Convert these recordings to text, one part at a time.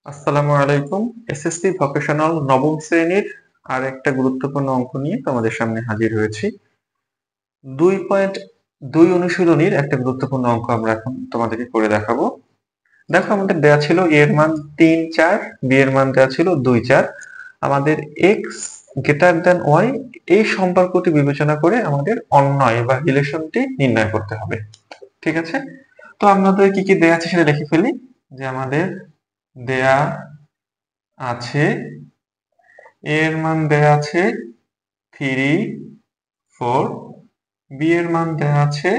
আসসালামু আলাইকুম। SSC vocational নবম শ্রেণীর আর একটা গুরুত্বপূর্ণ অঙ্ক নিয়ে তোমাদের সামনে হাজির হয়েছি। 2.2 অনুশীলনীর একটা গুরুত্বপূর্ণ অঙ্ক আমরা এখন তোমাদেরকে করে দেখাবো। দেখো, আমাদের দেয়া ছিল a এর মান 3, 4, b এর মান দেয়া ছিল 2, 4। আমাদের x গ্রেটার দ্যান y এই সম্পর্কটি বিবেচনা করে আমাদের অন্বয় বা রিলেশনটি নির্ণয় করতে হবে। ঠিক আছে? তো আমাদের কি কি দেয়া আছে সেটা লিখে ফেলি। যে আমাদের দেয়া আছে এর মান দেয়া আছে 3, 4, বি এর মান দেয়া আছে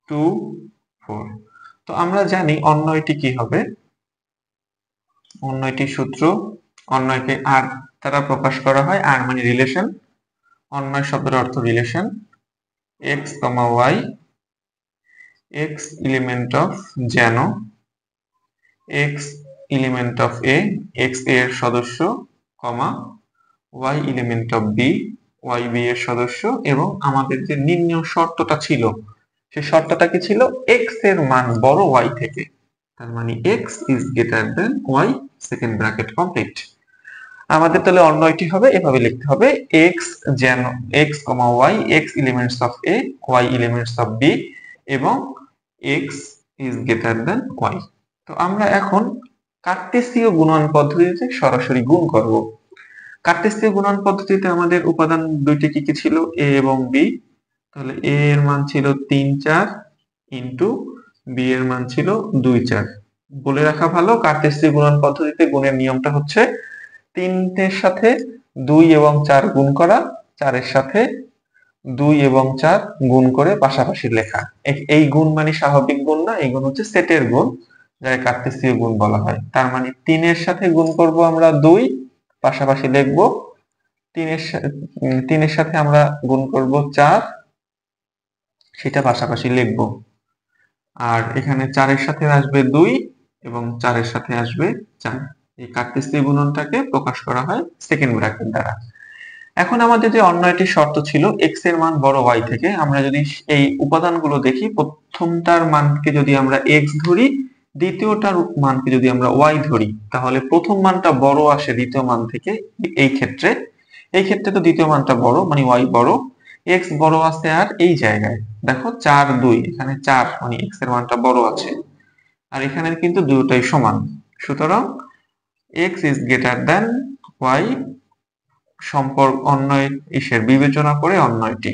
2, 4। তো আমরা জানি অন্যয়টি কি হবে। অন্যয়টির সূত্র, অন্যয়কে আর দ্বারা প্রকাশ করা হয়। আর মানে রিলেশন। অন্যয় শব্দের অর্থ relation. X comma y, x element of যেন, x element of a, x এর সদস্য, comma y element of b, y b এর সদস্য। এবং আমাদের যে নির্ণয় শর্তটা ছিল, সেই শর্তটা কি ছিল? এক্স এর মান বড় ওয়াই থেকে। তার মানে x is greater than y, second bracket complete. আমাদের তাহলে অন্যয়টি হবে, এভাবে লিখতে হবে। এক্স যেন x comma y, x elements of a, y elements of b, এবং x is greater than y. তো আমরা এখন কার্টেসীয় গুণন পদ্ধতিতে সরাসরি গুণ করব। কার্টেসীয় গুণন পদ্ধতিতে আমাদের উপাদান দুইটি কি কি ছিল? এ এবং বি। তাহলে এ এর মান ছিল 3, 4 ইন্টু বি এর মান ছিল 2, 4। বলে রাখা ভালো, কার্টেসীয় গুণন পদ্ধতিতে গুণের নিয়মটা হচ্ছে 3 এর সাথে 2 এবং 4 গুণ করা, 4 এর সাথে 2 এবং 4 গুণ করে পাশাপাশি লেখা। এই গুণ মানে স্বাভাবিক গুণ না, এই গুণ হচ্ছে সেটের গুণ, যাকে কার্টেসীয় গুণ বলা হয়। তার মানে 3 এর সাথে গুণ করব আমরা 2, পাশাপাশি লিখবো। 3 এর সাথে আমরা গুণ করব 4, সেটা পাশাপাশি লিখবো। আর এখানে 4 এর সাথে আসবে 2 এবং 4 এর সাথে আসবে 4। এই কার্টেসীয় গুণনটাকে প্রকাশ করা হয় সেকেন্ড ব্র্যাকেট দ্বারা। এখন আমাদের যে অন্যয়টি শর্ত ছিল x এর মান বড় y থেকে, আমরা যদি এই উপাদানগুলো দেখি, প্রথমটার মানকে যদি আমরা x ধরি, দ্বিতীয়টার মানকে যদি আমরা y ধরি, তাহলে প্রথম মানটা বড় আসে দ্বিতীয় মান থেকে। এই ক্ষেত্রে তো দ্বিতীয় মানটা বড়, মানে y বড়। x বড় আছে আর এই জায়গায় দেখো 4, 2, এখানে 4 মানে x এর মানটা বড় আছে। আর এখানে কিন্তু দুটোই সমান। সুতরাং x is greater than y সম্পর্ক অন্যয় ইসের বিবেচনা করে অন্যয়টি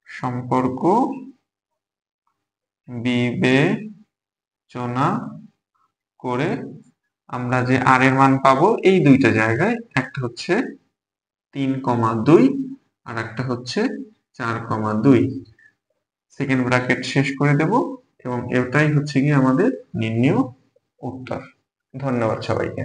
সম্পর্ক বিবেচনা করে আমরা যে আর এর মান পাবো এই দুইটা জায়গায়, একটা হচ্ছে 3,2 আর একটা হচ্ছে 4,2। সেকেন্ড ব্র্যাকেট শেষ করে দেব এবং এটাই হচ্ছে কি আমাদের নির্ণয় উত্তর। ধন্যবাদ সবাইকে।